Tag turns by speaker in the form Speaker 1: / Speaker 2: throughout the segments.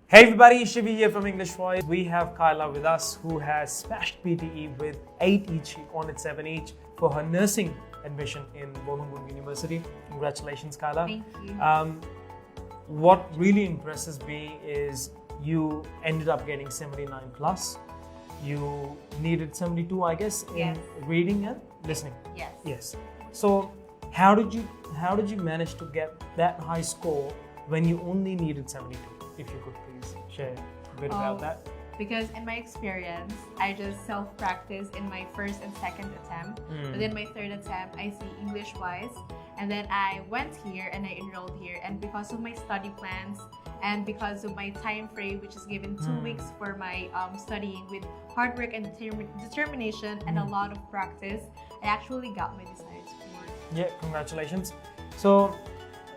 Speaker 1: Hey everybody, Shivi here from EnglishWise. We have Kyla with us who has smashed PTE with 8 each on its 7 each for her nursing admission in 𝐏𝐴𝐻𝐿 University. Congratulations, Kyla.
Speaker 2: Thank you.
Speaker 1: What really impresses me is you ended up getting 79 plus. You needed 72, I guess, in reading and listening.
Speaker 2: Yes.
Speaker 1: Yes. So how did you manage to get that high score when you only needed 72? If you could please share a bit about that.
Speaker 2: Because in my experience, I just self-practice in my first and second attempt. But in my third attempt, I see EnglishWise. And then I went here and I enrolled here. And because of my study plans and because of my time frame, which is given 2 weeks for my studying with hard work and determination and a lot of practice, I actually got my desired score.
Speaker 1: Yeah, congratulations. So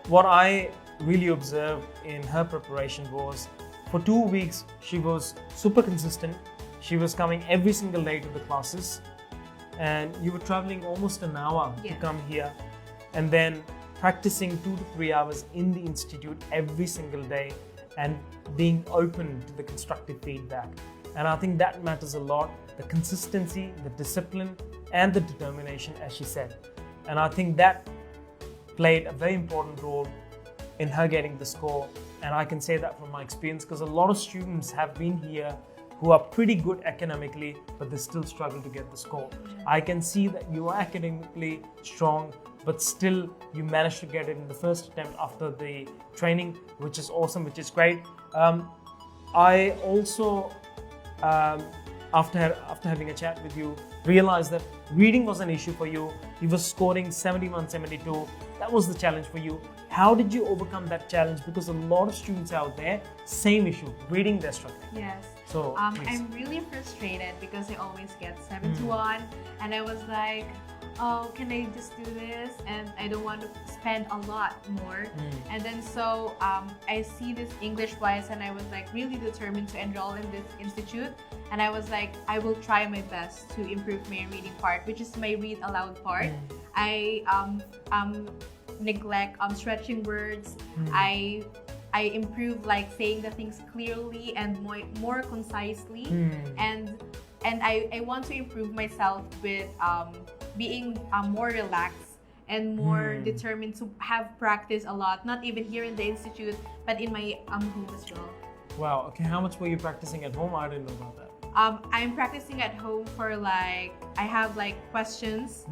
Speaker 1: what I really observed in her preparation was for 2 weeks she was super consistent. She was coming every single day to the classes, and you were traveling almost an hour to come here, and then practicing 2 to 3 hours in the institute every single day and being open to the constructive feedback. And I think that matters a lot, the consistency, the discipline and the determination, as she said. And I think that played a very important role in her getting the score. And I can say that from my experience, because a lot of students have been here who are pretty good academically, but they still struggle to get the score. I can see that you are academically strong, but still you managed to get it in the first attempt after the training, which is awesome, which is great. I also, after having a chat with you, realized that reading was an issue for you. You were scoring 71, 72. That was the challenge for you. How did you overcome that challenge? Because a lot of students out there, same issue, reading they're struggling.
Speaker 2: Yes.
Speaker 1: So
Speaker 2: I'm really frustrated because I always get 71 and I was like, oh, can I just do this? And I don't want to spend a lot more. And then so I see this EnglishWise and I was like really determined to enroll in this institute. And I was like, I will try my best to improve my reading part, which is my read aloud part. I neglect stretching words. I improve like saying the things clearly and more concisely. And I want to improve myself with being more relaxed and more determined to have practice a lot, not even here in the institute, but in my home as well.
Speaker 1: Wow, okay, how much were you practicing at home? I didn't know about that.
Speaker 2: I'm practicing at home for like, I have like questions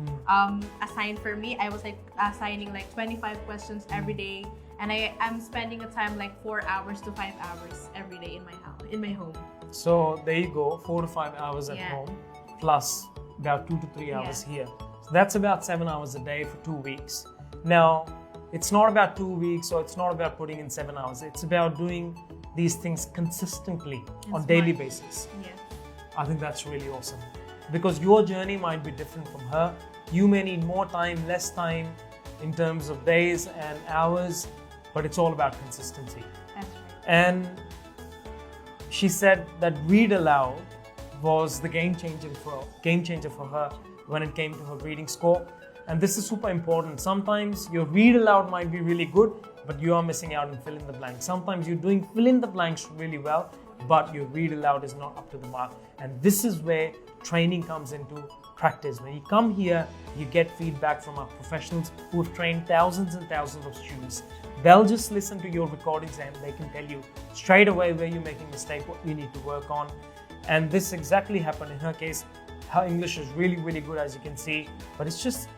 Speaker 2: assigned for me. I was like assigning like 25 questions every day, and I'm spending a time like 4 hours to 5 hours every day in my house, in my home.
Speaker 1: So there you go, 4 to 5 hours at home, plus about 2 to 3 hours here. So that's about 7 hours a day for 2 weeks. Now, it's not about 2 weeks, or it's not about putting in 7 hours. It's about doing these things consistently on daily basis. I think that's really awesome, because your journey might be different from her. You may need more time, less time in terms of days and hours, but it's all about consistency.
Speaker 2: That's right.
Speaker 1: And she said that read aloud was the game changer for her when it came to her reading score. And this is super important. Sometimes your read aloud might be really good, but you are missing out in fill in the blanks. Sometimes you're doing fill in the blanks really well, but your read aloud is not up to the mark. And this is where training comes into practice. When you come here, you get feedback from our professionals who have trained thousands and thousands of students. They'll just listen to your recordings and they can tell you straight away where you're making a mistake, what you need to work on. And this exactly happened in her case. Her English is really, really good, as you can see, but it's just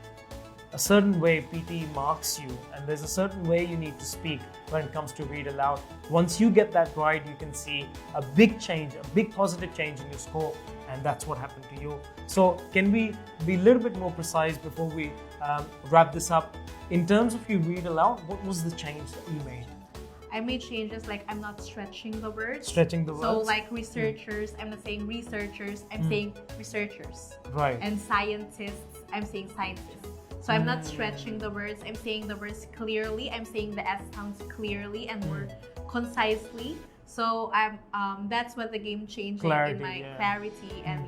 Speaker 1: a certain way PTE marks you, and there's a certain way you need to speak when it comes to read aloud. Once you get that right, you can see a big change, a big positive change in your score, and that's what happened to you. So can we be a little bit more precise before we wrap this up? In terms of you read aloud, what was the change that you made?
Speaker 2: I made changes like I'm not stretching the words.
Speaker 1: Stretching the words?
Speaker 2: So like researchers, I'm not saying researchers, I'm saying researchers.
Speaker 1: Right.
Speaker 2: And scientists, I'm saying scientists. So I'm not stretching the words, I'm saying the words clearly, I'm saying the S sounds clearly and more concisely. So that's what the game changing in my clarity and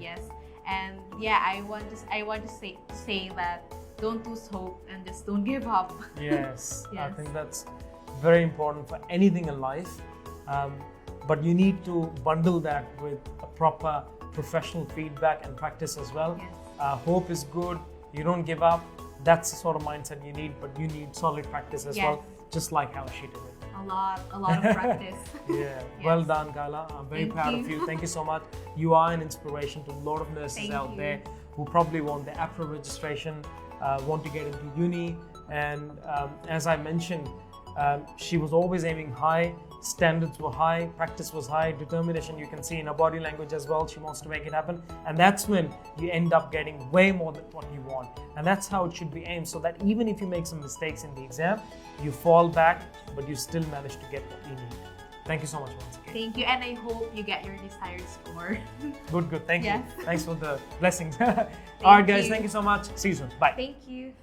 Speaker 2: and I want to say that don't lose hope and just don't give up.
Speaker 1: Yes. I think that's very important for anything in life. but you need to bundle that with a proper professional feedback and practice as well.
Speaker 2: Yes.
Speaker 1: Hope is good. You don't give up. That's the sort of mindset you need, but you need solid practice as well, just like how she did it.
Speaker 2: A lot of practice.
Speaker 1: Yeah,
Speaker 2: Yes.
Speaker 1: Well done, Kyla. I'm very proud of you. Thank you so much. You are an inspiration to a lot of nurses out there who probably want the APRA registration, want to get into uni. And as I mentioned, she was always aiming high, standards were high, practice was high, determination you can see in her body language as well. She wants to make it happen. And that's when you end up getting way more than what you want. And that's how it should be aimed, so that even if you make some mistakes in the exam, you fall back, but you still manage to get what you need. Thank you so much once again.
Speaker 2: Thank you, and I hope you get your desired score.
Speaker 1: Good. Thank you.
Speaker 2: Yes.
Speaker 1: Thanks for the blessings. All right, guys. Thank you so much. See you soon. Bye.
Speaker 2: Thank you.